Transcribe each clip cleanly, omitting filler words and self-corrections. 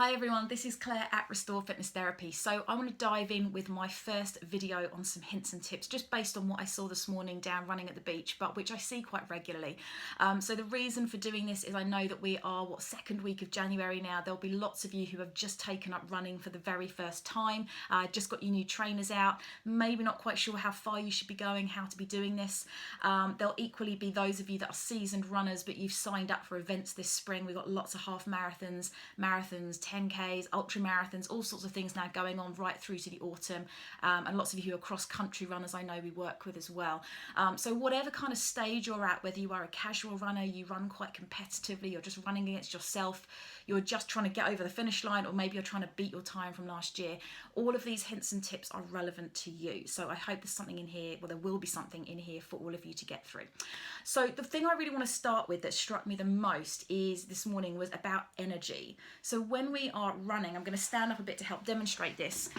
Hi everyone, this is Claire at Restore Fitness Therapy. So I want to dive in with my first video on some hints and tips just based on what I saw this morning down running at the beach, but which I see quite regularly. So the reason for doing this is I know that we are, second week of January now. There'll be lots of you who have just taken up running for the very first time, just got your new trainers out, maybe not quite sure how far you should be going, how to be doing this. There'll equally be those of you that are seasoned runners, but you've signed up for events this spring. We've got lots of half marathons, 10Ks, ultra marathons, all sorts of things now going on right through to the autumn, and lots of you who are cross-country runners I know we work with as well. So whatever kind of stage you're at, whether you are a casual runner, you run quite competitively, you're just running against yourself, you're just trying to get over the finish line, or maybe you're trying to beat your time from last year, all of these hints and tips are relevant to you. So I hope there's something in here, well there will be something in here for all of you to get through. So the thing I really want to start with that struck me the most is this morning was about energy. So when we are running, I'm going to stand up a bit to help demonstrate this.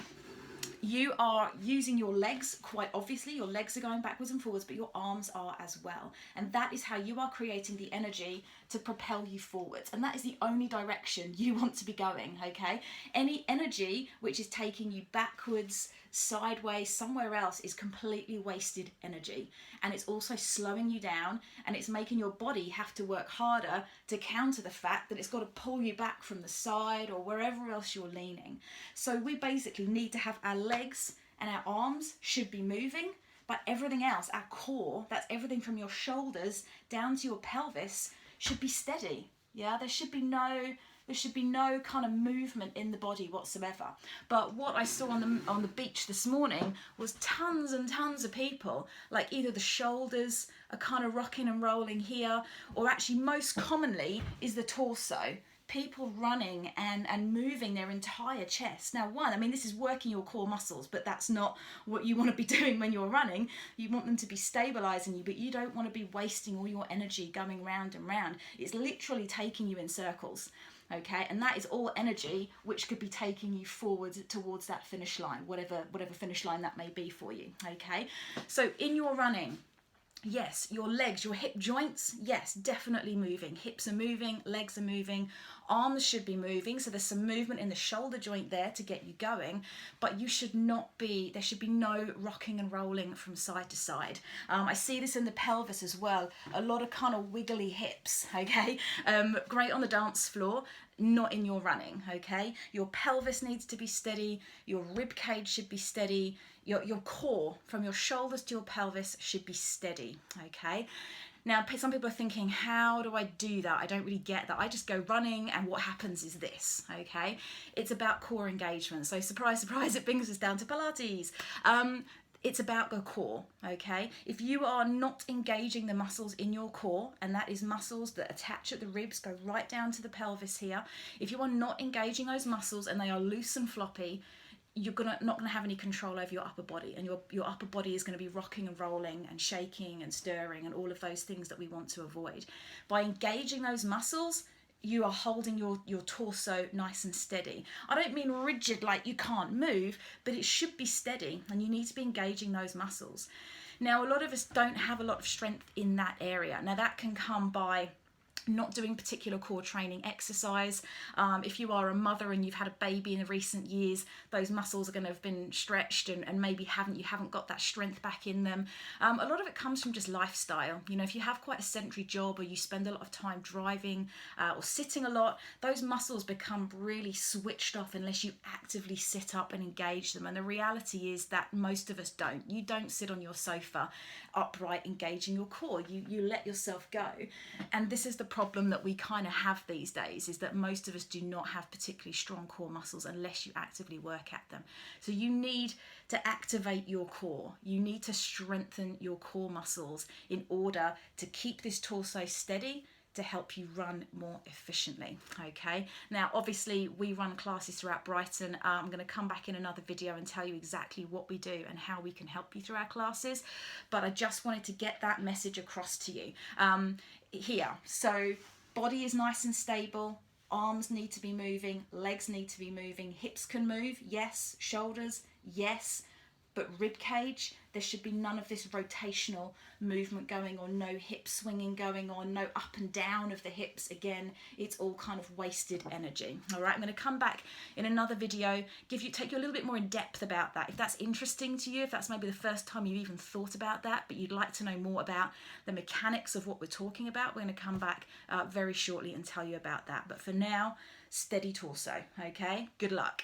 You are using your legs, quite obviously, your legs are going backwards and forwards, but your arms are as well. And that is how you are creating the energy to propel you forwards. And that is the only direction you want to be going, okay? Any energy which is taking you backwards, sideways, somewhere else is completely wasted energy. And it's also slowing you down, and it's making your body have to work harder to counter the fact that it's got to pull you back from the side or wherever else you're leaning. So we basically need to have our legs and our arms should be moving, but everything else, our core, that's everything from your shoulders down to your pelvis, should be steady. Yeah, there should be no kind of movement in the body whatsoever. But what I saw on the beach this morning was tons and tons of people, like either the shoulders are kind of rocking and rolling here, or actually most commonly is the torso. People running and moving their entire chest. Now, this is working your core muscles, but that's not what you want to be doing when you're running. You want them to be stabilizing you, but you don't want to be wasting all your energy going round and round. It's literally taking you in circles. Okay, and that is all energy which could be taking you forward towards that finish line, whatever finish line that may be for you. Okay, so in your running, yes, your legs, your hip joints, yes, definitely moving. Hips are moving, legs are moving, arms should be moving. So there's some movement in the shoulder joint there to get you going, but there should be no rocking and rolling from side to side. I see this in the pelvis as well. A lot of kind of wiggly hips, okay? Great on the dance floor, not in your running, okay? Your pelvis needs to be steady, your rib cage should be steady, your core from your shoulders to your pelvis should be steady, okay? Now, some people are thinking, how do I do that? I don't really get that. I just go running and what happens is this, okay? It's about core engagement. So surprise, surprise, it brings us down to Pilates. It's about the core, okay? If you are not engaging the muscles in your core, and that is muscles that attach at the ribs, go right down to the pelvis here. If you are not engaging those muscles and they are loose and floppy, you're not gonna have any control over your upper body, and your upper body is gonna be rocking and rolling and shaking and stirring and all of those things that we want to avoid. By engaging those muscles, you are holding your torso nice and steady. I don't mean rigid like you can't move, but it should be steady, and you need to be engaging those muscles. Now, a lot of us don't have a lot of strength in that area. Now, that can come by not doing particular core training exercise. If you are a mother and you've had a baby in the recent years, those muscles are going to have been stretched and maybe you haven't got that strength back in them. A lot of it comes from just lifestyle. You know, if you have quite a sedentary job or you spend a lot of time driving or sitting a lot, those muscles become really switched off unless you actively sit up and engage them. And the reality is that most of us don't. You don't sit on your sofa upright engaging your core. You let yourself go. And this is the problem that we kind of have these days, is that most of us do not have particularly strong core muscles unless you actively work at them. So you need to activate your core. You need to strengthen your core muscles in order to keep this torso steady, to help you run more efficiently, okay? Now, obviously, we run classes throughout Brighton. I'm gonna come back in another video and tell you exactly what we do and how we can help you through our classes, but I just wanted to get that message across to you here. So, body is nice and stable, arms need to be moving, legs need to be moving, hips can move, yes, shoulders, yes, But rib cage, there should be none of this rotational movement going on, no hip swinging going on, no up and down of the hips. Again, it's all kind of wasted energy. All right, I'm going to come back in another video, take you a little bit more in depth about that. If that's interesting to you, if that's maybe the first time you've even thought about that, but you'd like to know more about the mechanics of what we're talking about, we're going to come back very shortly and tell you about that. But for now, steady torso, okay? Good luck.